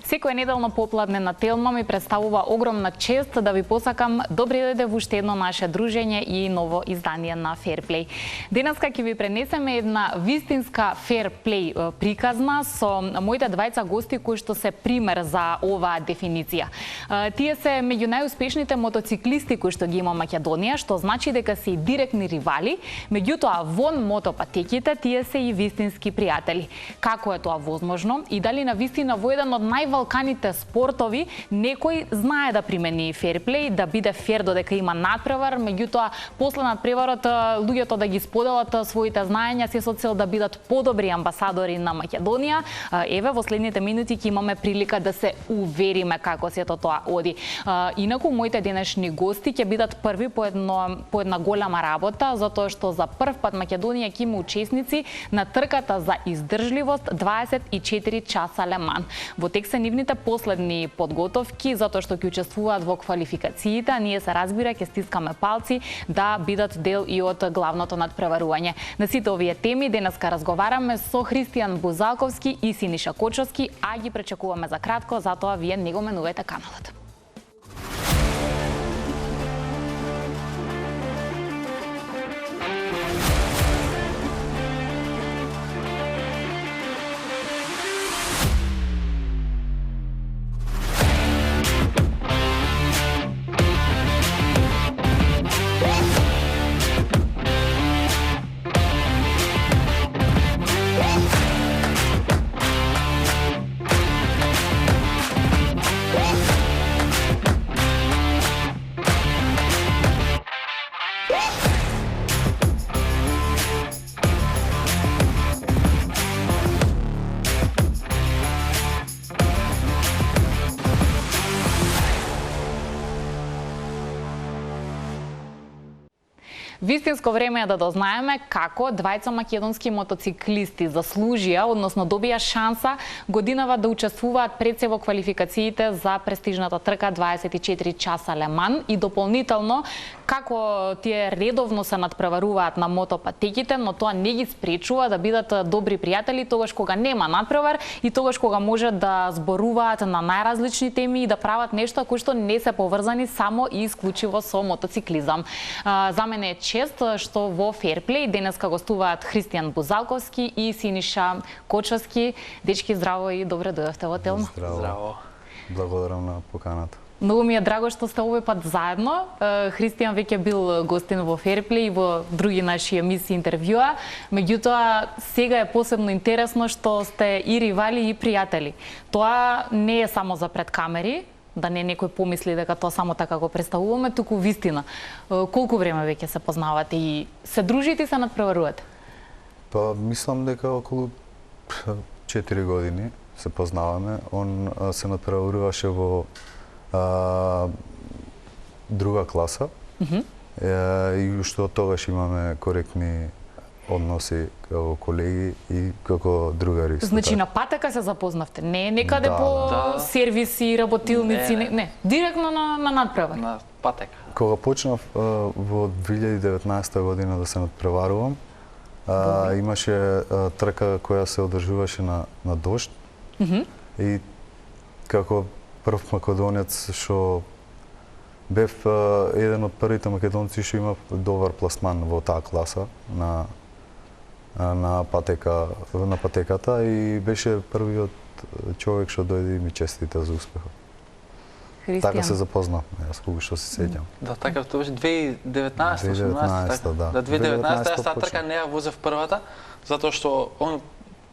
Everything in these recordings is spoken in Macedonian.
Секој неделно попладне на Телма ми представува огромна чест да ви посакам добри дојде во уште едно наше дружење и ново издание на Fairplay. Денеска ќе ви пренесеме една вистинска Fairplay приказна со моите двајца гости кои што се пример за оваа дефиниција. Тие се меѓу најуспешните мотоциклисти кои што ги има Македонија, што значи дека се и директни ривали, меѓутоа вон мотопатеките тие се и вистински пријатели. Како е тоа возможно и дали на вистина во еден од највалканите спортови некој знае да примени Fairplay, да биде фер додека има надпревар, меѓутоа после надпреварот луѓето да ги споделат своите знаења се со цел да бидат подобри амбасадори на Македонија. Еве во следните минути ќе имаме прилика да се увериме како сето тоа оди. Инаку моите денешни гости ќе бидат први по една голема работа, затоа што за прв пат Македонија ќе има учесници на трката за издржливост 24 часа Ле Ман. Во тек се нивните последни подготовки, затоа што ќе учествуваат во квалификациите, а ние се разбира ќе стискаме палци да бидат дел и од главното надпреварување. На сите овие теми денеска разговараме со Христијан Бузалковски и Синиша Кочовски, а ги пречекуваме за кратко, затоа вие не го менувајте каналот. Вистинско време е да дознаеме како двајца македонски мотоциклисти заслужија, односно добија шанса годинава да учествуваат пред се во квалификациите за престижната трка 24 часа Ле Ман и дополнително како тие редовно се надпреваруваат на мотопатеките, но тоа не ги спречува да бидат добри пријатели тогаш кога нема надпревар и тогаш кога може да зборуваат на најразлични теми и да прават нешто кои што не се поврзани само и исклучиво со мотоциклизам. За мене е чест што во Fairplay денеска гостуваат Христијан Бузалковски и Синиша Кочовски. Дечки, здраво и добре дојдовте во Телма. Здраво. Благодарам на поканата. Многу ми е драго што сте овој пат заедно. Христијан веќе бил гостин во Fairplay и во други наши емисии интервјуа. Меѓутоа, сега е посебно интересно што сте и ривали и пријатели. Тоа не е само за пред камери, да не некој помисли дека тоа само така го представуваме, туку вистина. Колку време веќе се познавате и се дружите и се надпреварувате? Па, мислам дека околу 4 години се познаваме. Он се надпреваруваше во друга класа и што тогаш имаме коректни односи како колеги и како другари. Значи на патека се запознавте, не некаде по сервиси, работилници, не, директно на надпревар. На патека. Кога почнав во 2019 година да се надпреварувам, имаше трка која се одржуваше на дожд и како прв македонец што бев еден од првите македонци што има добар пласман во таа класа на патеката и беше првиот човек што дојде и ми честита за успехот. Така се запознавме, јас кога што се сеќам. Да, така тоа беше 2019-2018, да. 2019 јас таа трка не ја возев првата, затоа што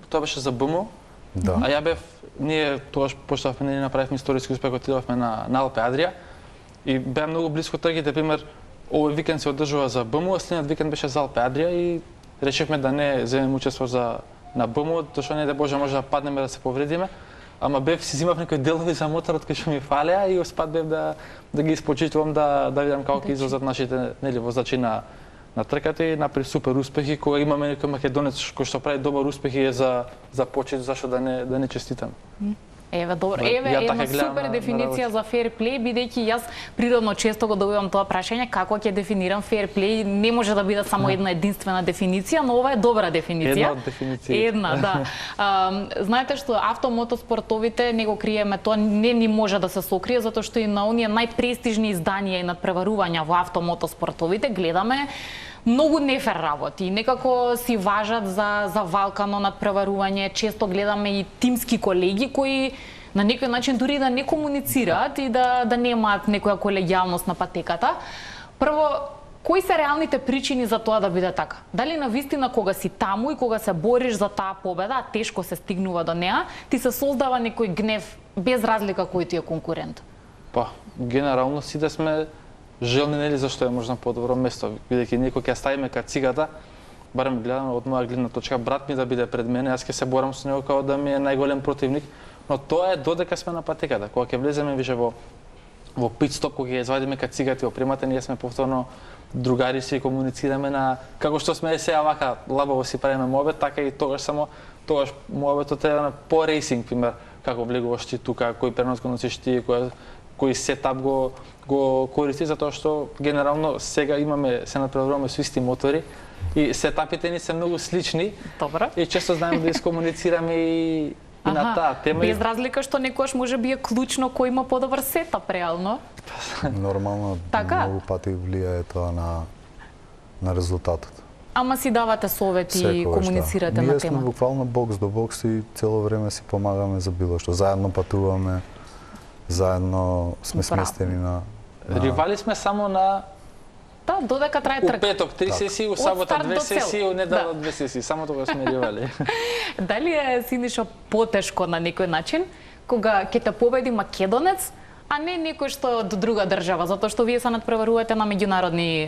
тоа беше за БМО. Да. А ја бев, ние тогаш почнавме, ние направивме историски успех, отидовме на Алпе Адрија и беа многу близко трките, пример, овој викенд се одржува за БМО, а следниот викенд беше за Алпе Адрија и решивме да не земеме учество на БМО, тоа што не да Боже може да паднеме да се повредиме, ама бев си зимав некои делови за моторот кои што ми фалеа и успат бев да ги испочитувам да видам како ќе излезат нашите возачи на трката и направи супер успехи. Кога имаме некој македонец кој што прави добар успех и е за почит, зашто да не честитам. Еве, добро. Ја Еве, така една гледам супер на дефиниција за fair play, бидејќи јас природно често го добивам тоа прашање како ќе дефинирам fair play. Не може да биде само една единствена дефиниција, но ова е добра дефиниција. Една од дефинициите. Една, да. Знаете што автомотоспортовите не го криеме тоа, не ни може да се сокрие затоа што и на оние најпрестижни изданија и надпреварувања во автомотоспортовите гледаме многу нефер работи, некако си важат за валкано надпреварување, често гледаме и тимски колеги кои на некој начин дури да не комуницираат и да немаат некоја колегијалност на патеката. Прво, кои се реалните причини за тоа да биде така? Дали навистина кога си таму и кога се бориш за таа победа, а тешко се стигнува до неа, ти се создава некој гнев без разлика кој ти е конкурент? Па, генерално сите сме желни, нели, зашто е можна подобро место, бидејќи некој ќе ставиме кацигата, барем гледаме од моја гледна точка, брат ми да биде пред мене, јас ќе се борам со него како да ми е најголем противник, но тоа е додека сме на патеката. Кога ќе влеземе више во пит стоп, кога ќе извадиме кацигата и опремата, ние сме повторно другари, си комуницираме на како што сме сега вака лабаво си правиме муабет, така и тогаш муабетот е на по рейсинг, пример, како влегуваш ти тука, кој пренос го носиш ти, кој сетап го користи, затоа што генерално сега се надпреваруваме со исти мотори и сетапите ни се многу слични. Добро. И често знаеме да искомуницираме и на таа тема. Без разлика што некојаш може би е клучно кој има подобар сетап реално. Нормално, така? Многу пати влијае тоа на резултатот. Ама си давате совети и комуницирате на Ние сме темата. буквално бокс до бокс и цело време си помагаме за било што. Заедно патуваме, заедно сме сместени на... Ривали сме само на... Да, додека трае У трка. петок 3 сесии, у сабота старт 2 до цел. сесии, у недела Да. 2 сесии. Само тогаш сме ривали. Дали е, Синишо, потешко на некој начин, кога ќе те победи македонец, а не некој што е од друга држава, затоа што вие се надпреварувате на меѓународни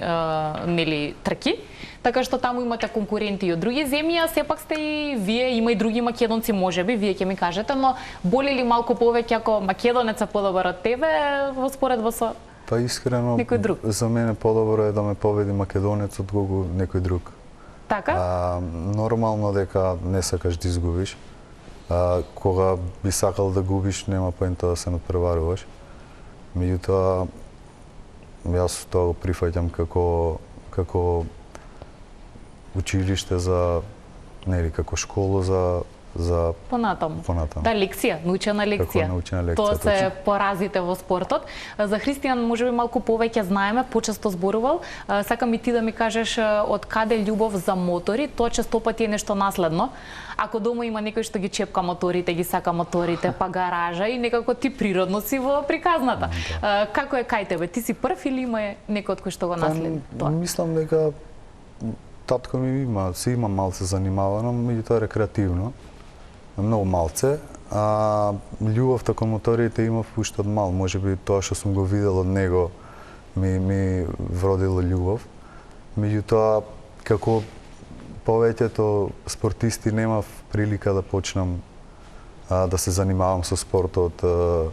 нели трки, така што таму имате конкуренти и од други земји, а сепак сте и вие, има и други македонци, можеби, вие ќе ми кажете, но боли ли малку повеќе ако македонец е подобар од тебе во споредба со Па искрено, некој друг? за мене подобро е да ме победи македонец од кого некој друг. така? Нормално дека не сакаш да изгубиш. Кога би сакал да губиш, нема поента да се надпреваруваш. Меѓутоа, јас тоа го прифаќам како училиште за, нели, како школа за Понатаму. Да, лекција, научена лекција. Како научена лекција, Тоа се точно. поразите во спортот. За Христијан можеби малку повеќе знаеме, почесто зборувал. Сакам и ти да ми кажеш од каде љубов за мотори, тоа често пати е нешто наследно. Ако дома има некој што ги чепка моторите, ги сака моторите, па гаража и некако ти природно си во приказната. Како е кај тебе? Ти си прв или има некој од кој што го наследи тоа? Мислам дека татко ми има малце занимавано, меѓутоа рекреативно. Многу малце. Љубовта кон моторите имав уште од мал. Можеби тоа што сум го видел од него ми вродило љубов. Меѓутоа, како повеќето спортисти немав прилика да почнам да се занимавам со спортот од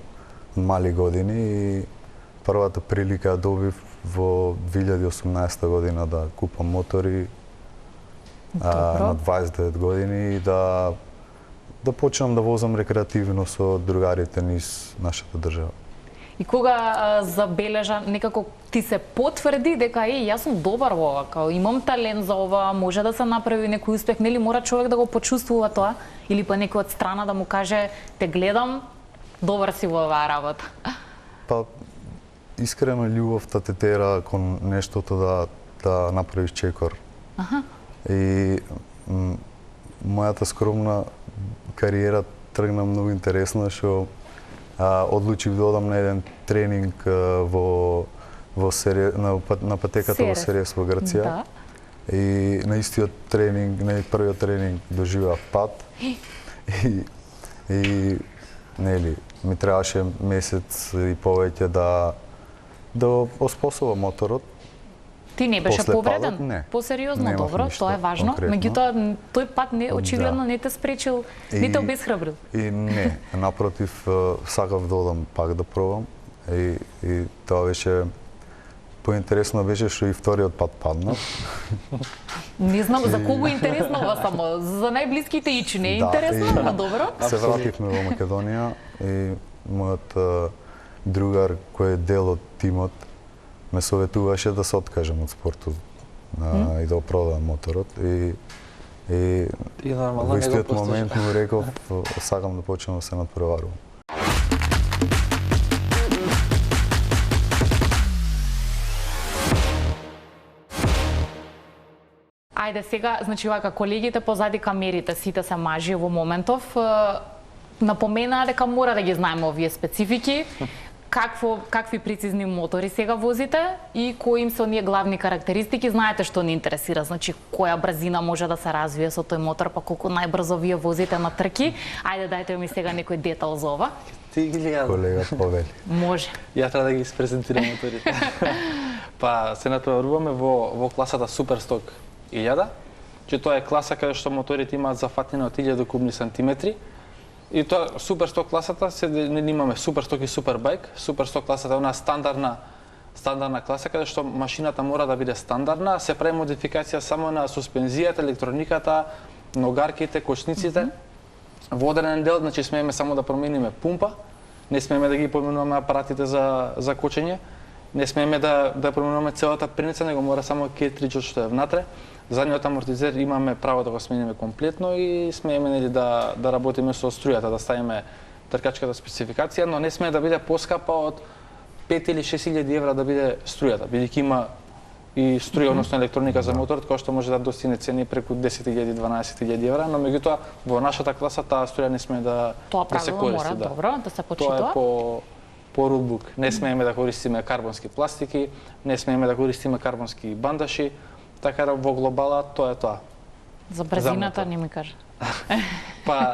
мали години и првата прилика ја добив во 2018 година да купам мотори на 29 години и да почнам да возам рекреативно со другарите низ нашата држава. И кога забележа, некако ти се потврди дека јас сум добар во ова, као имам талент за ова, може да се направи некој успех, нели мора човек да го почувствува тоа или па некој од страна да му каже те гледам, добар си во оваа работа. Па искрено љубовта те тера кон нештото да направиш чекор. И мојата скромна кариера тргна многу интересно, што одлучив да одам на еден тренинг на патеката во Серес во Грција. Да. И на истиот тренинг, на првиот тренинг доживеав пат. И нели ми требаше месец и повеќе да оспособам моторот. Ти не беше После повреден? падот, не. Посериозно, Немав добро, ништо тоа е важно. конкретно. Меѓутоа, тој пат не очигледно не те спречил, не те обесхрабрил. И не, напротив, сакав да одам пак да пробам. И тоа беше поинтересно беше што и вториот пат паднав. Не знам за кого е интересно ова само, за најблиските ичи не е Да, интересно, и- но добро. Се вративме во Македонија и мојот другар кој е дел од тимот ме советуваше да се откажам од спортот и да продам моторот и И нормално во не го истиот постижа. момент му реков сакам да почнам да се надпреварувам. Ајде сега, значи вака колегите позади камерите сите се мажи во моментов. Напоменаа дека мора да ги знаеме овие специфики. Какви прецизни мотори сега возите и кои им се оние главни карактеристики? Знаете што ни интересира, значи која брзина може да се развие со тој мотор, па колку најбрзо вие возите на трки. Ајде дајте ми сега некој детал за ова. Ти ги гледа. Колега повели. Може. Ја треба да ги испрезентирам моторите. Па се натпреваруваме во класата Суперсток 1000, че тоа е класа каде што моторите имаат зафатина од 1000 кубни сантиметри. И тоа Суперсток класата се имаме Суперсток и Супербајк. Суперсток класата е она стандардна класа каде што машината мора да биде стандардна, се прави модификација само на суспензијата, електрониката, ногарките, кочниците. Во одреден дел, значи смееме само да промениме пумпа, не смееме да ги поменуваме апаратите за кочење, не смееме да променуваме целата перница, него мора само кертриџот што е внатре. Задниот амортизер имаме право да го смениме комплетно и смееме нели да работиме со струјата, да ставиме тркачката спецификација, но не смее да биде поскапа од 5 или 6000 евра да биде струјата, бидејќи има и струја, односно електроника за моторот, која што може да достигне цени преку 10.000, 12.000 евра, но меѓутоа во нашата класа таа струја не смее да се користи. Мора, добро, да се Тоа почитува. е по рулбук. Не смееме да користиме карбонски пластики, не смееме да користиме карбонски бандаши, така да во глобала тоа е тоа. За брзината мотор. не ми кажа. Па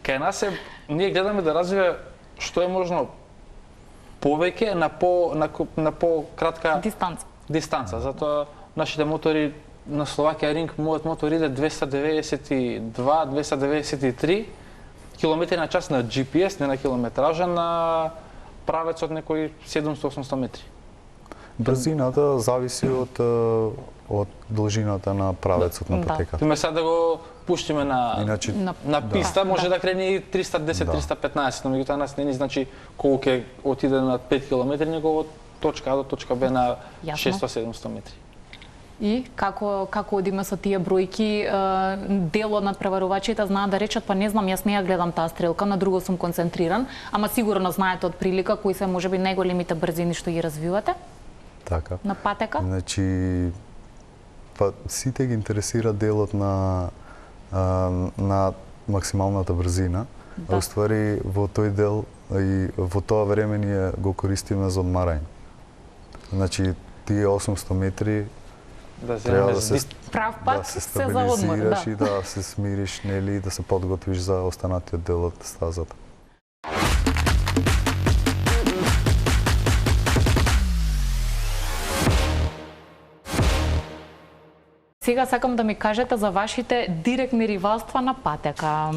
кај нас ние гледаме да развива што е можно повеќе на пократка дистанца. Затоа нашите мотори на Словакија Ринг, мојот мотор иде 292-293 километри на час на GPS, не на километража, на правец од некои 700-800 метри. Брзината зависи од должината на правецот на патеката. Пример сега да го пуштиме Иначе на писта, може да крени и 310-315, но меѓутоа нас не ни значи колку ќе отиде на 5 км, него од точка А до точка Б на 600-700 метри. И како одиме со тие бројки, дел од надпреварувачите знаат да речат, па не знам, јас не ја гледам таа стрелка, на друго сум концентриран, ама сигурно знаете од прилика кои се можеби најголемите брзини што ги развивате така. на патека. Значи, па сите ги интересира делот на максималната брзина, Да. а уствари во тој дел и во тоа време ние го користиме за одмарање. Значи, тие 800 метри треба да се Прав пат да се се за одмор, стабилизираш да. и да се смириш, нели, и да се подготвиш за останатиот дел од стазата. Сега сакам да ми кажете за вашите директни ривалства на патека.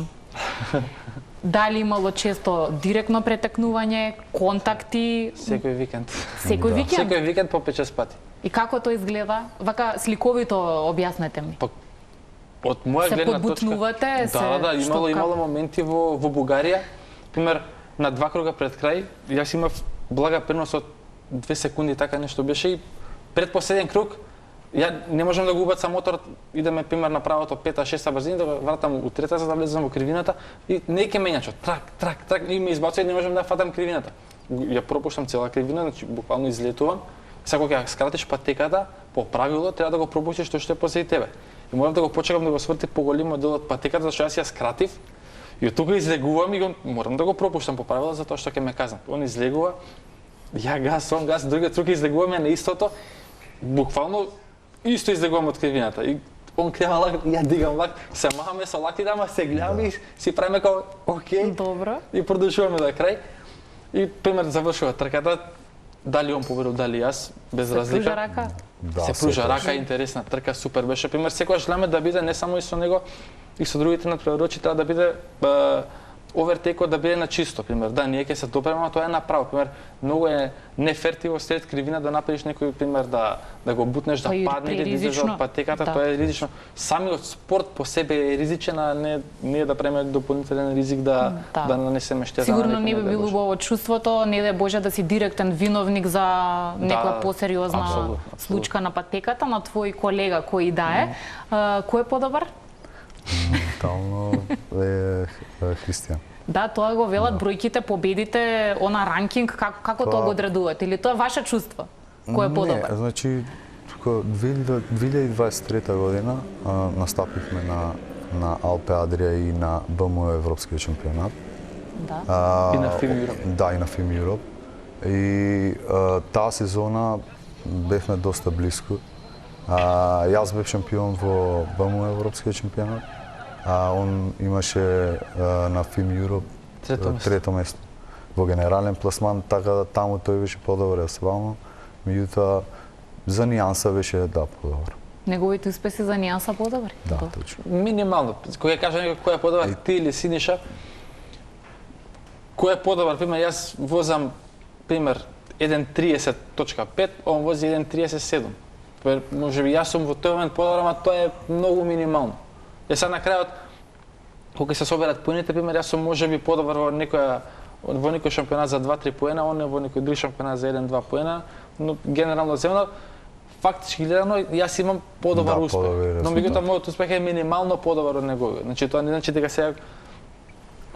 Дали имало често директно претекнување, контакти, Секој викенд. секој викенд? Секој викенд по 5-6 пати. И како тоа изгледа? Вака сликовито објаснете ми. Па, од моја Се гледна точка... подбутнувате, Да, имало моменти во Бугарија. Пример, на 2 круга пред крај, јас имав блага пренос од 2 секунди, така нешто беше и пред последен круг, ја не можам да го убацам моторот, идеме пример на правото 5-6 брзина, да го вратам у трета за да влезам во кривината и не ќе менјачот, трак, и ме избацува и не можам да фатам кривината. Ја пропуштам цела кривина, значи буквално излетувам. Сега кога ја скратиш патеката, по правило треба да го пропуштиш тој што е позади тебе. И морам да го почекам да го сврти поголемо дел од патеката, зашто јас ја скратив. И од тука излегувам и го морам да го пропуштам по правило затоа што ќе ме казнат. Он излегува, ја гас, другиот трук излегуваме на истото. Буквално исто излегувам од кривината. И он крена лак, ја дигам лак, се махаме со лакти, ама се гледаме и си правиме како окей. Добро. И продолжуваме до крај. И пример завршува трката, дали он победил, дали јас, без Се разлика. пружа рака? Да, Се пружа секогаш. рака, интересна трка, супер беше. Пример, секогаш гледаме да биде не само и со него, и со другите надпреварувачи треба да биде овертекот да биде на чисто, пример. Да, ние ќе се допреме, тоа е направо, пример. Многу е нефертиво сред кривина да направиш некој пример да го бутнеш, да падне или да излезеш од патеката, тоа е ризично. Самиот спорт по себе е ризичен, а не да преме дополнителен ризик да нанесеме штета. Сигурно не би било убаво чувството, не да Боже да си директен виновник за некоја посериозна случка на патеката на твој колега кој да е. Кој е подобар? Тално е Христијан. Да, тоа го велат бројките, победите, она ранкинг, како тоа го одредувате? Или тоа е ваше чувство? Кој е подобар? Не, значи, 2023 година настапивме на Алпе Адрија и на БМО Европскиот шампионат. Да. И на FIM Europe. Да, и на FIM Europe. И таа сезона бевме доста близко. Јас бев шампион во БМО Европскиот шампионат, а он имаше на FIM Europe трето место во генерален пласман, така да таму тој беше подобар, свално. Меѓутоа, за нијанса беше подобар. Неговите успеси за нијанса подобри? Да, точно. Минимално. Кога кажа некој кој е подобар, ти или Синиша, кој е подобар, пример, јас возам, пример, 1.30.5, он вози 1.37. Може би јас сум во тој момент подобар, ама тоа е многу минимално. Сега на крајот, кога се соберат поените, пример, јас сум може би подобар во некој шампионат за 2-3 поена, он е во некој друг шампионат за 1-2 поена, но генерално земно, фактички гледано, јас имам подобар успех. Но меѓутоа мојот успех е минимално подобар од неговиот. Значи тоа не значи дека сега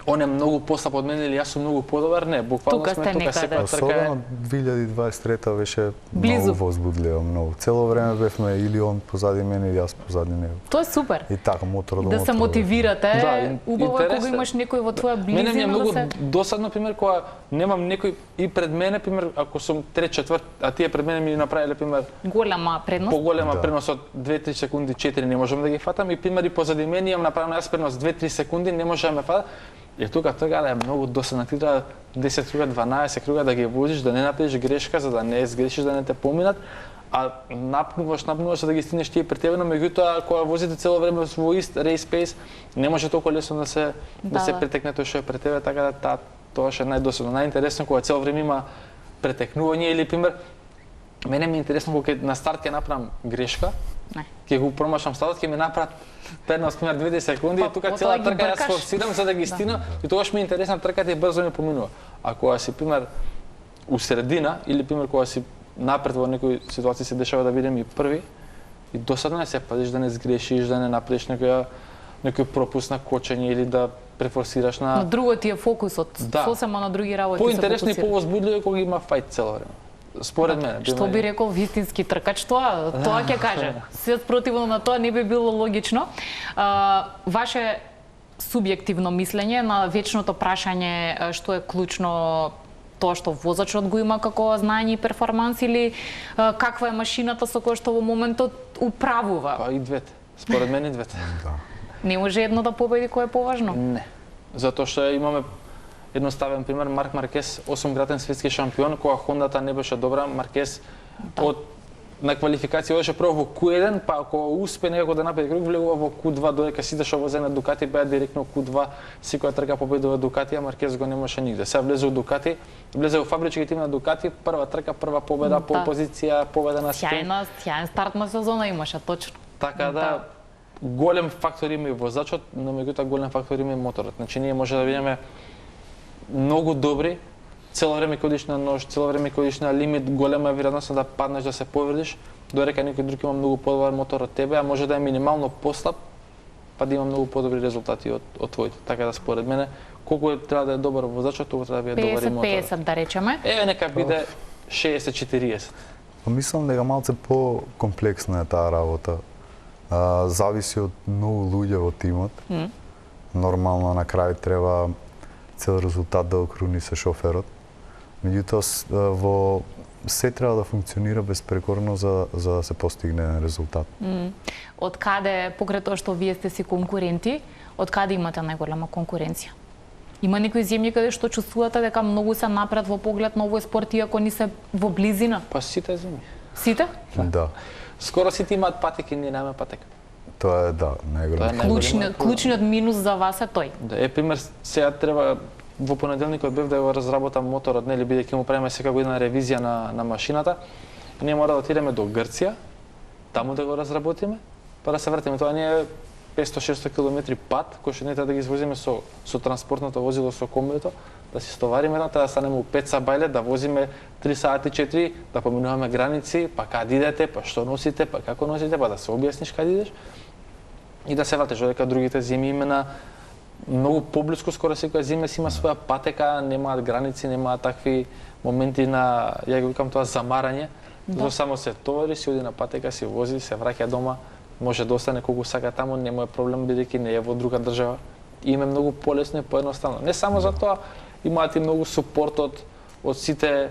он е многу послаб од мене или јас сум многу подобар, не, буквално тука сме тука секоја трка. Особено 2023 беше близу, многу возбудлива, многу. Цело време бевме или он позади мене или јас позади него. Тоа е супер. И така мотор до да се мотивирате. Убаво е кога имаш некој во твоја близина. Мене ми е многу досадно, пример, кога немам некој и пред мене, пример, ако сум трет, четврт, а тие пред мене ми направиле, пример, голема предност. Поголема предност од 2-3 секунди, 4 не можам да ги фатам и пример и позади мене имам направено јас предност 2-3 секунди, не можам да ме фатам. И тука трката е многу досадна, ти треба 10 круга, 12 круга да ги возиш, да не направиш грешка, за да не сгрешиш, да не те поминат, а напнуваш за да ги стигнеш тие пред тебе, но меѓутоа кога возите цело време во ист рейс пейс, не може толку лесно да се претекне тој што е пред тебе, така да тоа ше најдосадно. Најинтересно кога цело време има претекнување или пример, мене ми е интересно кога на старт ќе направам грешка, ќе го промашам стартот, ќе ми направат предност пример 20 секунди и тука цела трка јас форсирам за да ги стигнам и тогаш ми е интересна трката и брзо ми поминува. А кога си пример у средина или пример кога си напред во некои ситуации се дешава да бидем и први и досадно е се пазиш да не сгрешиш, да не направиш некој пропуст на кочење или да префорсираш на друго ти е фокусот, сосема на други работи. Поинтересно и повозбудливо кога има фајт цело време. Според мене. Што би рекол вистински тркач, тоа ќе каже. Се спротивно на тоа не би било логично. Ваше субјективно мислење на вечното прашање што е клучно, тоа што возачот го има како знаење и перформанс или каква е машината со која што во моментот управува? Па и двете. Според мене и двете. Не може едно да победи, кое е поважно? Не. Затоа што имаме едноставен пример, Марк Маркес, 8-кратен светски шампион, кога Хондата не беше добра, Маркес на квалификација одеше прво во Q1, па ако успе некако да направи круг, влегува во Q2, додека сите што возе на Дукати беа директно Q2, секоја трка победува Дукати, а Маркес го немаше нигде. Сега влезе во Дукати, влезе во фабрички тим на Дукати, прва трка, прва победа, пол позиција, победа на спринт. Сјаен старт на сезона имаше, точно. Така да, голем фактор има и возачот, но меѓутоа голем фактор има и моторот. Значи ние може да видиме многу добри, цело време кодиш на нож, цело време кодиш на лимит, голема е веројатноста да паднеш, да се повредиш, додека некој друг има многу подобар мотор од тебе, а може да е минимално послаб, па да има многу подобри резултати од твоите. Така да според мене, колку треба да е добар возачот, толку треба да биде добар и моторот. 50-50 да речеме. Нека биде 60-40. Мислам дека малце по-комплексна е таа работа. Зависи од многу луѓе во тимот. Нормално на крај треба цел резултат да окруни се шоферот. Меѓутоа во се треба да функционира безпрекорно за да се постигне резултат. Од каде, покрај тоа што вие сте си конкуренти, од каде имате најголема конкуренција? Има некои земји каде што чувствувате дека многу се напред во поглед на овој спорт иако ни се во близина? Па сите земји. Сите? Да. Скоро сите имаат патеки, ние немаме патека. Тоа е најголем. Клучниот минус за вас е тој. Да, пример, сега треба во понеделникот бев да го разработам моторот, нели, бидејќи му правиме секоја година ревизија на машината. Ние мора да отидеме до Грција, таму да го разработиме, па да се вратиме. Тоа не е 500-600 км пат, кој што не треба да ги извозиме со транспортното возило, со комбито, да си стовариме, да станеме у 5 сабајле, да возиме 3 сати 4, да поминуваме граници, па каде идете, па што носите, па како носите, па да се објасниш каде идеш и да се вратиш, додека другите зими имена многу поблиску, скоро секоја зима си има своја патека, немаат граници, немаат такви моменти на, ја го викам тоа, замарање. Да. Само се товари, си оди на патека, си вози, се враќа дома, може да остане колку сака таму, нема е проблем бидејќи не е во друга држава. И им е многу полесно и поедноставно. Не само за тоа, имаат и многу супорт од сите,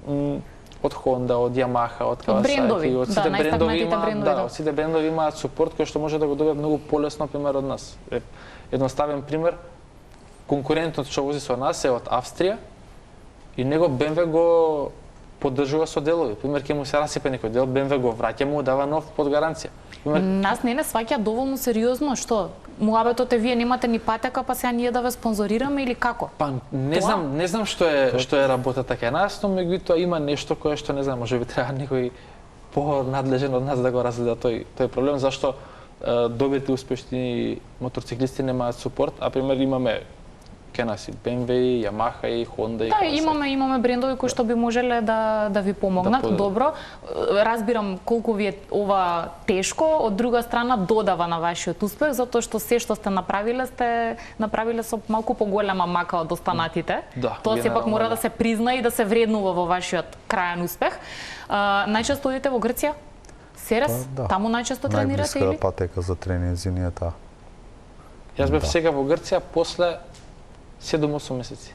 од Honda, од Yamaha, од Kawasaki, од сите брендови имаат, од сите брендови имаат супорт кој што може да го добие многу полесно, пример, од нас. Едноставен пример, конкурентот што вози со нас е од Австрија и него BMW го поддржува со делови. Пример, ќе му се расипе некој дел, BMW го враќа, му дава нов под гаранција. Нас не сваќа доволно сериозно, што муабетот е вие немате ни патека, па сега ние да ве спонзорираме или како? Па не знам што е работата кај нас, но меѓутоа има нешто кое што не знам, можеби треба некој понадлежен од нас да го разгледа тој проблем, зашто добрите успешни мотоциклисти немаат супорт, а пример имаме кај нас и BMW, Yamaha и Honda и Kawasaki. Имаме брендови кои што би можеле да ви помогнат. Добро, разбирам колку ви е ова тешко, од друга страна додава на вашиот успех, затоа што се што сте направиле со малку поголема мака од останатите. Тоа сепак мора да се призна и да се вреднува во вашиот крајен успех. Најчесто одите во Грција? Серес? Таму најчесто тренирате или? Најблиска патека за тренинзи ни е таа. Јас бев сега во Грција после 7-8 месеци.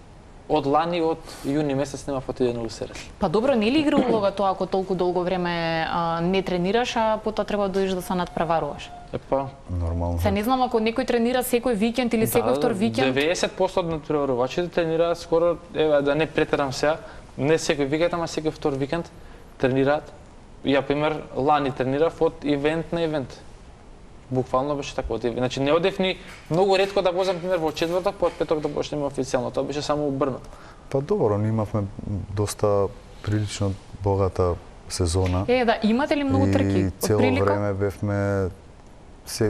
Од лани, од јуни месец нема отидено у Серес. Па добро, не ли игра улога тоа ако толку долго време не тренираш, а потоа треба да дојдеш да се надпреваруваш? Епа, нормално. Се не знам ако некој тренира секој викенд или секој втор викенд. 90% од надпреварувачите тренираат скоро, да не претерам сега, не секој викенд, ама секој втор викенд тренираат. Ја пример лани тренирав од ивент на ивент. Буквално беше така. Значи не одев ни многу ретко да возам пример во четврток, по петок да почнеме официјално. Тоа беше само убрно. Па добро, ние имавме доста прилично богата сезона. Имате ли многу трки? И цело време бевме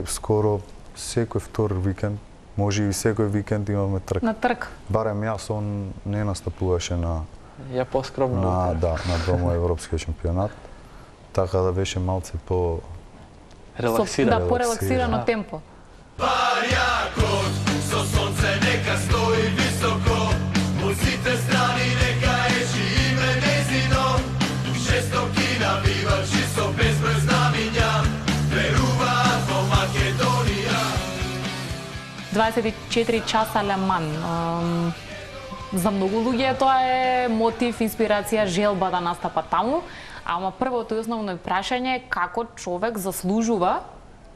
скоро секој втор викенд, може и секој викенд имавме трк. На трк. Барем јас, он не настапуваше на ја поскромно. На дома европскиот шампионат. Така да беше малце по релаксирано. Порелаксирано темпо. Парјакот со сонце нека стои високо, од сите страни нека ечи име нејзино, 600 навивачи со безброј знамиња, веруваат во Македонија. 24 часа Ле Ман. За многу луѓе тоа е мотив, инспирација, желба да настапат таму. Ама првото и основно прашање е како човек заслужува,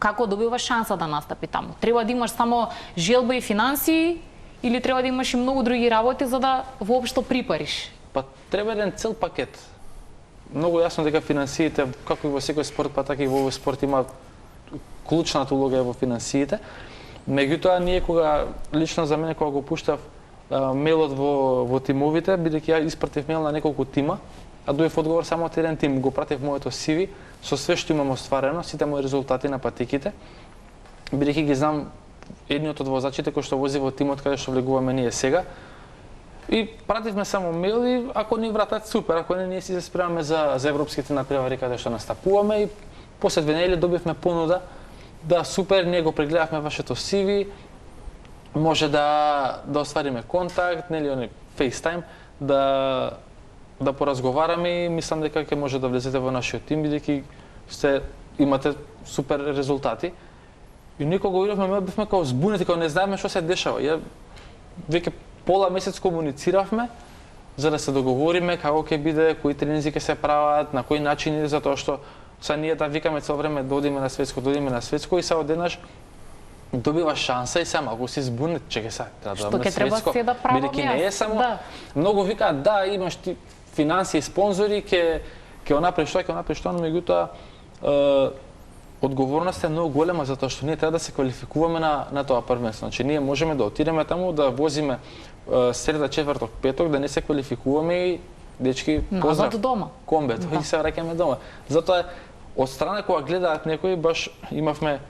како добива шанса да настапи таму. Треба да имаш само желба и финансии или треба да имаш и многу други работи за да воопшто припариш? Па треба еден цел пакет. Многу јасно дека финансиите, како и во секој спорт, па така и во овој спорт има клучната улога во финансиите. Меѓутоа ние кога лично за мене кога го пуштав мејлот во тимовите, бидејќи ја испратив мејл на неколку тима, а дојдов одговор само од еден тим, го пратив моето CV со све што имам остварено, сите мои резултати на патеките, бидејќи ги знам едниот од возачите кој што вози во тимот каде што влегуваме ние сега. И пративме само мејл и ако ни вратат супер, ако не ние си се спремаме за европските надпревари каде што настапуваме и после 2 недели добивме понуда да супер, ние го прегледавме вашето CV, може да оствариме контакт, нели они FaceTime, да поразговараме и мислам дека ќе може да влезете во нашиот тим бидејќи имате супер резултати. И никога идовме, бевме како збунети, како не знаеме што се дешава. Ја веќе пола месец комунициравме за да се договориме како ќе биде, кои тренинзи ќе се прават, на кој начин иде, затоа што са ние да викаме цело време да одиме на светско и се одеднаш добива шанса и само ако си збунет, чекај сега, треба да одам на светско. Бидејќи не е само многу викаат да, имаш ти финансии, спонзори, ќе направиш тоа, но меѓутоа одговорноста е многу голема затоа што ние треба да се квалификуваме на тоа првенство. Значи ние можеме да отидеме таму да возиме среда, четврток, петок, да не се квалификуваме и дечки поздрав дома. Комбе, и се враќаме дома. Затоа од страна кога гледаат некои баш имавме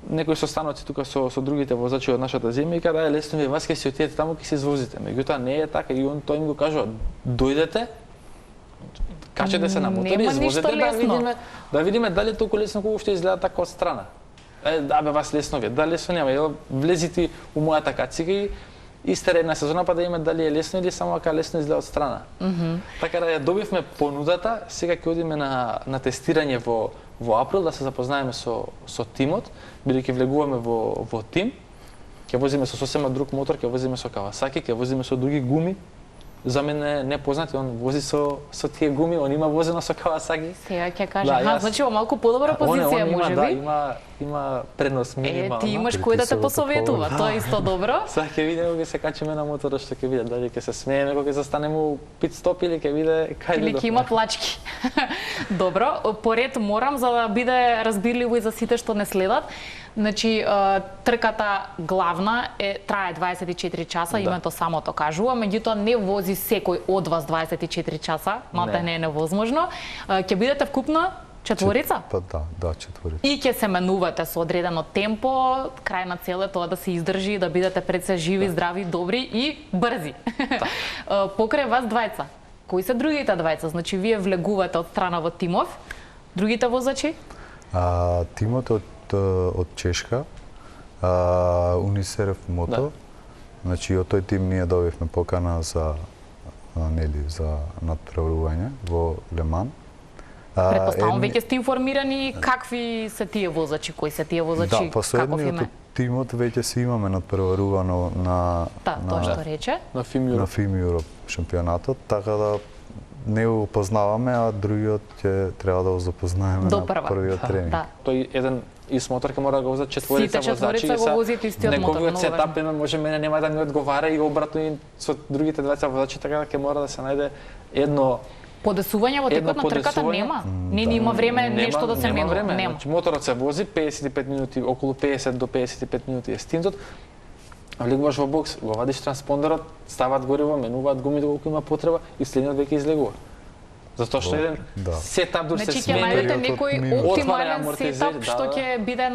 некои состаноци тука со другите возачи од нашата земја и каде лесно ви вас ќе си отидете таму ќе се извозите. Меѓутоа не е така и тој им го кажува дојдете, качете се на мотор и извозете да видиме дали толку лесно колку што изгледа така од страна. Да бе вас лесно ви, да лесно нема, влезите у мојата кацика и истера една сезона па да име дали е лесно или само така лесно изгледа од страна. Така да ја добивме понудата, сега ќе одиме на тестирање во април да се запознаеме со тимот, бидејќи влегуваме во тим. Ќе возиме со сосема друг мотор, ќе возиме со Kawasaki, ќе возиме со други гуми. За мене непознати, он вози со тие гуми, он има возено со Kawasaki. Сега ќе кажа, значи во малку подобра позиција можеби. Има предност минимално. Ти имаш кој да те посоветува, тоа е исто добро. Сега ќе видиме кога се качиме на моторот што ќе види, дали ќе се смееме кога ќе застанеме у пит стоп или ќе види кај или ќе има плачки. Добро, поред морам за да биде разбирливо и за сите што не следат. Значи, трката главна трае 24 часа, името самото кажува, меѓутоа не вози секој од вас 24 часа, мата не е невозможно. Ќе бидете вкупно четворица? Да, четворица. И ќе се менувате со одредено темпо, крај на цел е тоа да се издржи, да бидете пред се живи, здрави, добри и брзи. Покрај вас двајца, кои се другите двајца? Значи, вие влегувате од страна во тимов, другите возачи? Тимот од Чешка, Унисерев Мото. Значи, од тој тим ние добивме покана за надпреварување во Леман. Претпоставам, веќе сте информирани какви се тие возачи, кои се тие возачи, каков име? Тимот веќе си имаме надпреварувано на тоа што рече? На FIM Europe шампионатот, така да не го познаваме, а другиот ќе треба да го запознаеме на првиот тренинг. Тој еден ист мотор ќе мора да го возат четворица возачи. Сите четворица го возите истиот мотор. Неговиот сетап може мене нема да ми одговара и обратно и со другите двајца возачи, така да ќе мора да се најде едно подесување во текот на трката нема. Не има време нешто да се менува. Нема. Значи моторот се вози 55 минути, околу 50 до 55 минути е стинтот. Влегуваш во бокс, го вадиш транспондерот, стават гориво, менуваат гумите колку има потреба и следниот веќе излегува. Затоа што еден сетап дур се смени. Значи ќе најдете некој оптимален сетап што ќе биде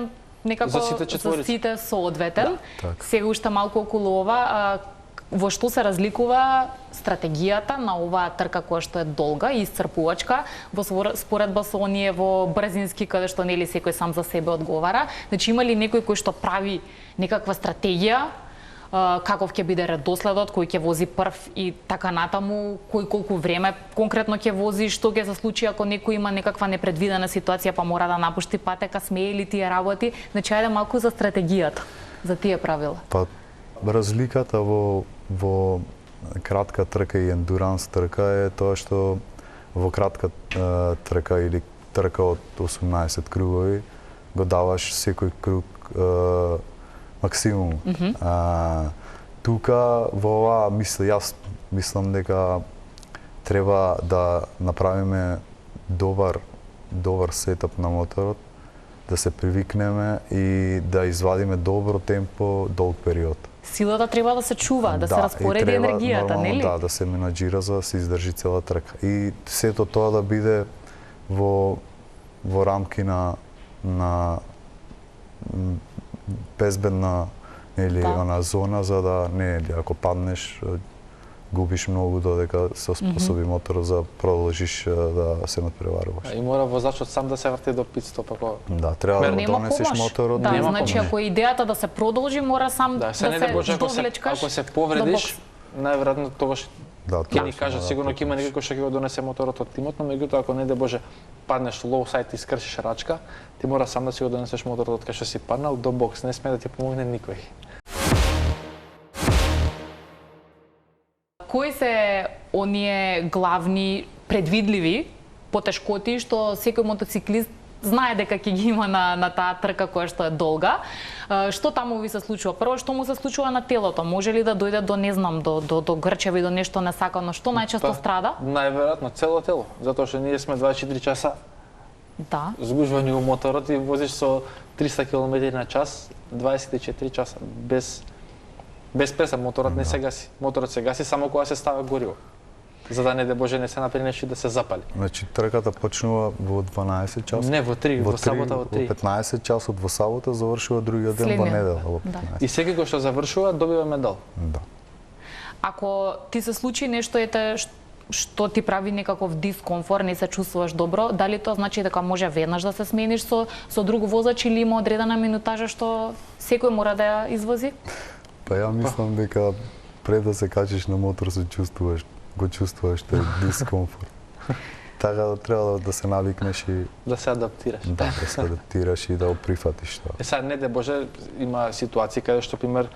некако за сите соодветен. Сега уште малку околу ова, во што се разликува стратегијата на оваа трка која што е долга и исцрпувачка во споредба со оние во брзински каде што нели секој сам за себе одговара. Значи има ли некој кој што прави некаква стратегија, каков ќе биде редоследот, кој ќе вози прв и така натаму, кој колку време конкретно ќе вози, што ќе се случи ако некој има некаква непредвидена ситуација па мора да напушти патека, смее ли тие работи? Значи ајде малку за стратегијата, за тие правила. Па разликата во кратка трка и ендуранс трка е тоа што во кратка трка или трка од 18 кругови го даваш секој круг максимум. Тука во ова јас мислам дека треба да направиме добар сетап на моторот, да се привикнеме и да извадиме добро темпо долг период. Силата треба да се чува, да се распореди енергијата, нели? Да, да се менаџира за да се издржи цела трка. И сето тоа да биде во рамки на безбедна она зона за да ако паднеш губиш многу додека се способи моторот за продолжиш да се надпреваруваш. И мора возачот сам да се врти до пит стоп ако треба да донесеш моторот. Да, значи ако идејата да се продолжи мора сам да се довлечкаш. Ако се повредиш, најверојатно тогаш ќе ни кажат сигурно ќе има некој што ќе го донесе моторот од тимот, но меѓутоа ако не де Боже паднеш лоу сайд и скршиш рачка, ти мора сам да си го донесеш моторот од кај што си паднал до бокс, не смее да ти помогне никој. Кои се оние главни предвидливи потешкоти што секој мотоциклист знае дека ќе ги има на таа трка која што е долга? Што таму ви се случува? Прво, што му се случува на телото? Може ли да дојде до, не знам, до грчеви, до нешто несакано? Што најчесто страда? Најверојатно цело тело, затоа што ние сме 24 часа Да. Згужвање у моторот и возиш со 300 км на час, 24 часа, без пресад, моторот не се гаси. Моторот се гаси само кога се става гориво. За да не де Боже не се направи нешто да се запали. Значи трката почнува во 12 часот. Не, во 3, во сабота во 3. Во 15 часот во сабота завршува другиот ден во Следниот. недела во Да. 15. И секој кој што завршува добива медал. Да. Ако ти се случи нешто што ти прави некаков дискомфорт, не се чувствуваш добро, дали тоа значи дека може веднаш да се смениш со друг возач или има одредена минутажа што секој мора да ја извози? Па ја мислам дека пред да се качиш на мотор се чувствуваш, го чувствуваш тој дискомфорт. Така да треба да се навикнеш и Да се адаптираш. да се адаптираш и да го прифатиш тоа. Сега не де Боже, има ситуации каде што пример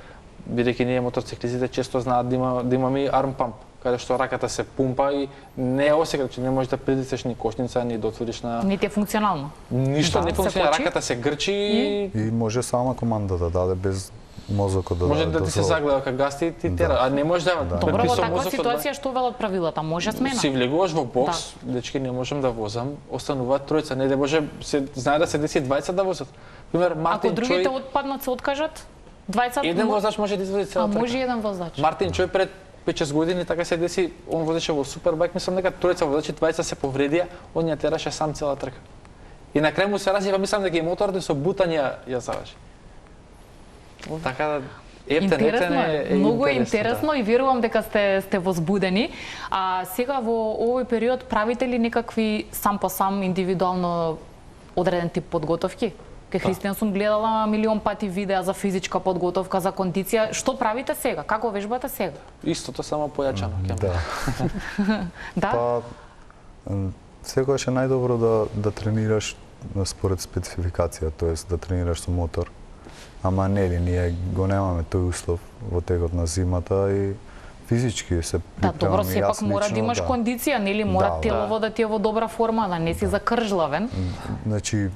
бидејќи ние мотоциклистите често знаат да имаме и арм памп, каде што раката се пумпа и не е осекат, че не можеш да притиснеш ни кошница, ни да отвориш на Не ти е функционално. ништо Да, не се функционира, кочи. раката се грчи и И може сама команда да даде без мозокот да може да ти се загледа кога гаси и ти тера, а не може да. Добро, ти во со таква мозокот ситуација што велат правилата? Може смена? си влегуваш во бокс, дечки не можам да возам, остануваат тројца, не де Боже, се знае да се деси двајца да возат. Пример Ако Мартин другите Чој, отпаднат, се откажат? Двајца? еден возач може да изводи А цела може трка. еден возач. Мартин Чој пред 5-6 години така се деси, он возеше во супербајк, мислам дека тројца возачи, двајца се повредија, он ја тераше сам цела трка. И на крај му се развива, мислам дека и моторот со бутање ја заврши. Така да Интересно е, многу е интересно да. и верувам дека сте возбудени. А сега во овој период правите ли некакви сам по сам индивидуално одреден тип подготовки? Ке Христијан сум гледала милион пати видеа за физичка подготовка, за кондиција. Што правите сега? Како вежбате сега? Истото само појачано. Да. Да? Па секогаш е најдобро да тренираш според спецификација, тоест да тренираш со мотор. Ама нели ние го немаме тој услов во текот на зимата и физички се Да, припремаме. добро, сепак Јас мора да лично, имаш кондиција, нели? Мора Да, телово да ти е во добра форма, да не си закржлавен. Значи,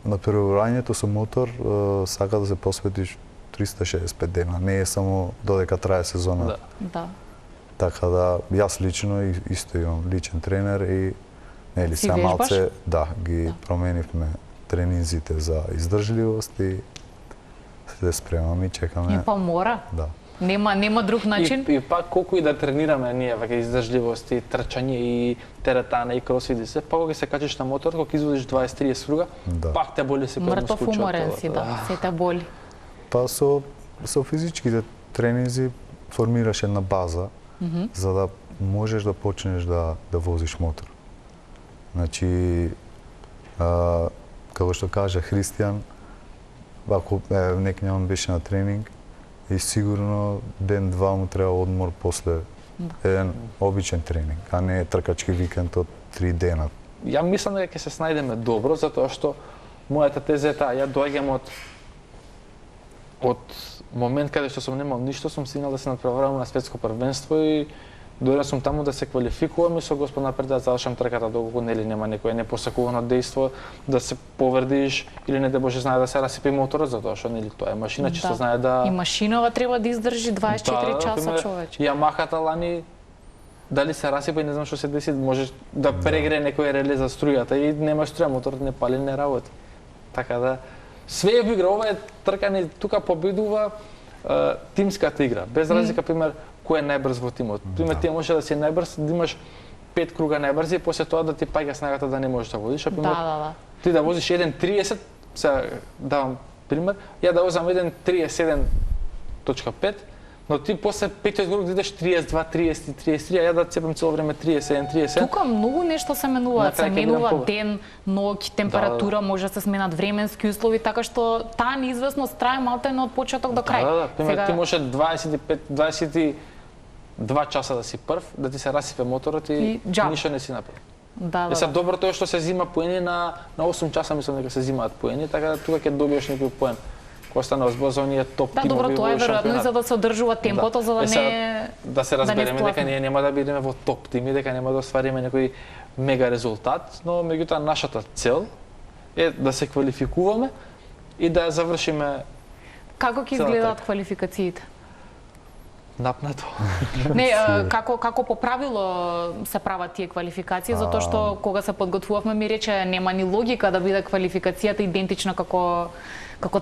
на преворањето со мотор сака да се посветиш 365 дена, не е само додека трае сезона. Да. Да. Така да, јас лично исто имам личен тренер и нели Си сега вежбаш? малце ги променивме тренинзите за издржливост и се спремаме и чекаме. Па мора. Да. Нема друг начин. И пак колку и да тренираме ние вака издржливост и трчање и теретана и кросфит и се, пак кога се качиш на мотор, кога изводиш 20-30 круга, Да. пак те боли се Мртов уморен си, да. Се те боли. Па со физичките тренинзи формираш една база за да можеш да почнеш да возиш мотор. Значи, како што кажа Христијан, ако некој он беше на тренинг и сигурно ден-два му треба одмор после еден обичен тренинг, а не тркачки викенд од 3 дена. Ја мислам дека ќе се снајдеме добро, затоа што мојата теза е таа, ја доаѓам од момент каде што сум немал ништо, сум стигнал да се надпреварувам на светско првенство и дојдов сум таму да се квалификувам и со Господ напред да завршам трката доколку нели нема некое непосакувано дејство да се повредиш или не да Боже знае да се расипи моторот, затоа што нели тоа е машина, чисто знае да И машинова треба да издржи 24 часа, например, човече. Ямахата лани дали се расипа и не знам што се деси, можеш да прегре некој реле за струјата и нема струја, моторот не пали, не работи. Така да све е во игра, ова е тркање, тука победува тимската игра. Без разлика, пример, кој е најбрз во тимот. Пример, ти може да си најбрз, да имаш 5 круга најбрзи и после тоа да ти паѓа снагата да не можеш да водиш. А пример, Да. ти да возиш 1.30, сега давам пример, ја да возам 1.37.5, но ти после 5 круг да идеш 32, 30, 33, а ја да цепам цело време 37, 37. Тука многу нешто се менуваат, На крај се ќе менува бидам ден, ноќ, температура, може да се сменат временски услови, така што таа неизвестност трае малтene од почеток до крај. Да, пример, ти може 22 часа да си прв, да ти се расипе моторот и џаб. ништо не си направи. Да. Е сега доброто е што се зима поени на 8 часа, мислам дека се зимаат поени, така да тука ќе добиеш некој поен. Кога станува збор за оние топ Да, тимови добро, тоа е во веројатно и шампионат. за да се одржува темпото, за да не Да се разбереме сплатне. дека ние нема да бидеме во топ тими, дека нема да оствариме некој мега резултат, но меѓутоа нашата цел е да се квалификуваме и да ја завршиме. Како ќе Целата изгледаат трка. квалификациите? Напнато. Не, како по правило се прават тие квалификации, затоа што кога се подготвувавме ми рече нема ни логика да биде квалификацијата идентична како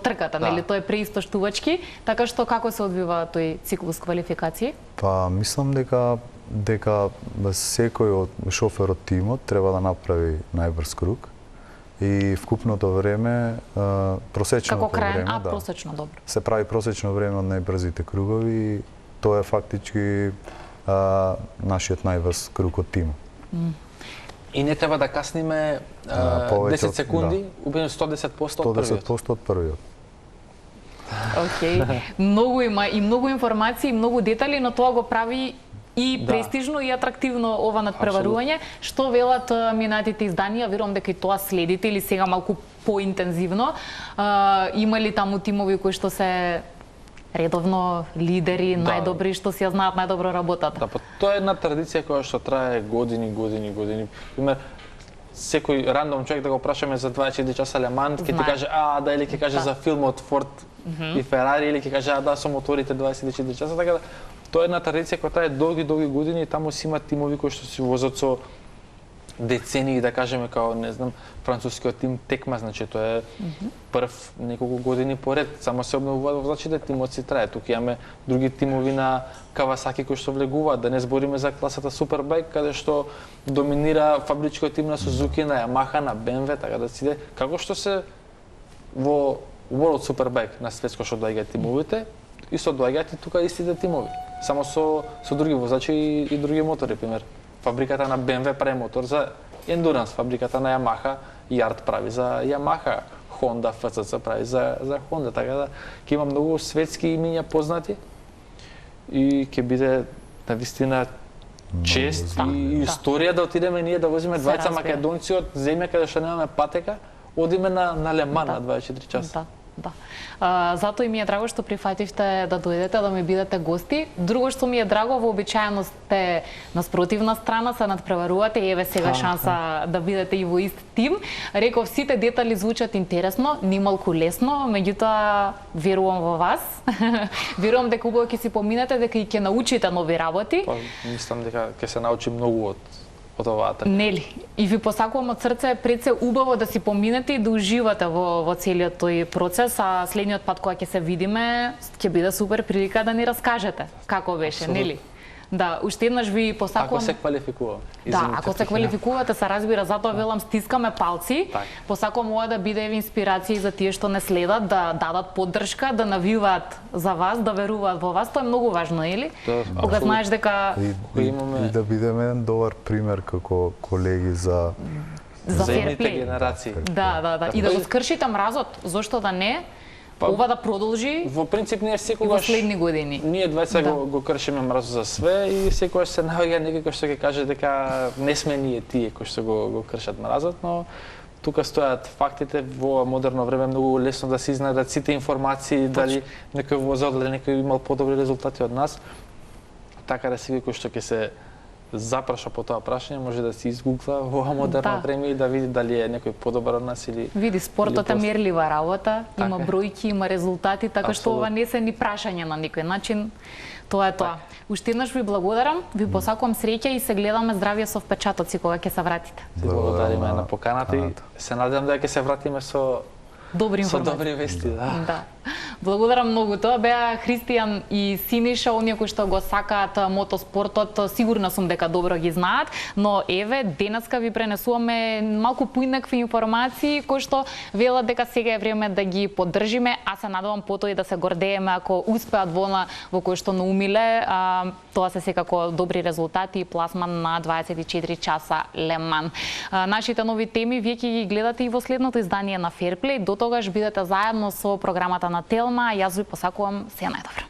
трката, нели? Тоа е преистоштувачки, така што како се одвива тој циклус квалификации? Па мислам дека секој од шофер од тимот треба да направи најбрз круг и вкупното време, просечното време, просечно, добро. Се прави просечно време од најбрзите кругови и тоа е фактички нашиот најбрз круг од тимот. И не треба да касниме 10 секунди, убедено 110% од првиот. 110% од првиот. Океј. Многу има и многу информации, многу детали, но тоа го прави и престижно и атрактивно ова надпреварување. Што велат минатите изданија, верувам дека и тоа следите или сега малку поинтензивно. Има ли таму тимови кои што се редовно лидери, најдобри, што си ја знаат најдобро работата? Да, па тоа е една традиција која што трае години. Пример, секој рандом човек да го прашаме за 24 часа Ле Ман, ќе ти каже или ќе каже за филмот Форд и Ферари, или ќе каже со моторите 24 часа, така да тоа е една традиција која трае долги години и таму си има тимови кои што си возат со децении, да кажеме, као, не знам, францускиот тим Текма, значи тоа е прв неколку години поред, само се обновуваат возачите, тимот си трае. Тука имаме други тимови на Кавасаки кои што влегуваат, да не збориме за класата Супербајк, каде што доминира фабричкиот тим на Сузуки, на Ямаха, на БМВ, така да си како што се во World Superbike на светско што доаѓаат тимовите, и со доаѓаат и тука истите тимови, само со други возачи и други мотори, пример. Фабриката на BMW прави мотор за Endurance, фабриката на Yamaha Yard прави за Yamaha, Honda FCC прави за Honda, така да ќе има многу светски имиња познати и ќе биде навистина чест и историја да отидеме ние да возиме двајца македонци од земја каде што немаме патека, одиме на Ле Ман на 24 часа. Да. Затоа и ми е драго што прифативте да дојдете, да ми бидете гости. Друго што ми е драго, вообичаено сте на спротивна страна, се надпреварувате, еве сега шанса да бидете и во ист тим. Реков, сите детали звучат интересно, нималку лесно, меѓутоа верувам во вас. Верувам дека убаво ќе си поминете, дека и ќе научите нови работи. Па, мислам дека ќе се научи многу од оваа трка. Нели? И ви посакувам од срце пред се убаво да си поминете и да уживате во целиот тој процес, а следниот пат кога ќе се видиме, ќе биде супер прилика да ни раскажете како беше, нели? Да, уште еднаш ви посакувам. Ако се квалификува. Да, ако се квалификувате, се разбира, затоа велам стискаме палци. Посакувам ова да биде инспирација за тие што не следат, да дадат поддршка, да навиваат за вас, да веруваат во вас. Тоа е многу важно, нели? Кога знаеш дека и да бидеме еден добар пример како колеги за земните генерации. Да. И да го скршите мразот, зошто да не? Ова да продолжи. Во принцип ние секогаш во следни години. Ние двајца го кршиме мразот за све и секогаш се наоѓа некој кој што ќе каже дека не сме ние тие кои што го кршат мразот, но тука стојат фактите. Во модерно време многу лесно да се изнајдат сите информации, дали некој возел, дали некој имал подобри резултати од нас. Така да секој кој што ќе се запраша по тоа прашање може да си изгугла во модерно време и да види дали е некој подобар од нас или види, спортот е мерлива работа, има бројки, има резултати, така што ова не се ни прашање на никој начин. Тоа е тоа. Уште еднаш ви благодарам, ви посакувам среќа и се гледаме здравје со впечатоци кога ќе се вратите. Благодариме на поканата и се надевам дека ќе се вратиме со добри информации. Со добри вести, да. Благодарам многу. Тоа беа Христијан и Синиша, оние кои што го сакаат мотоспортот, сигурна сум дека добро ги знаат, но еве денеска ви пренесуваме малку поинакви информации кои што велат дека сега е време да ги поддржиме, а се надевам потоа и да се гордееме ако успеат во кој што наумиле. Тоа се секако добри резултати и пласман на 24 часа Ле Ман. Нашите нови теми вие ќе ги гледате и во следното издание на Ферплей. До тогаш бидете заедно со програмата на Телма, јас ви посакувам се најдобро.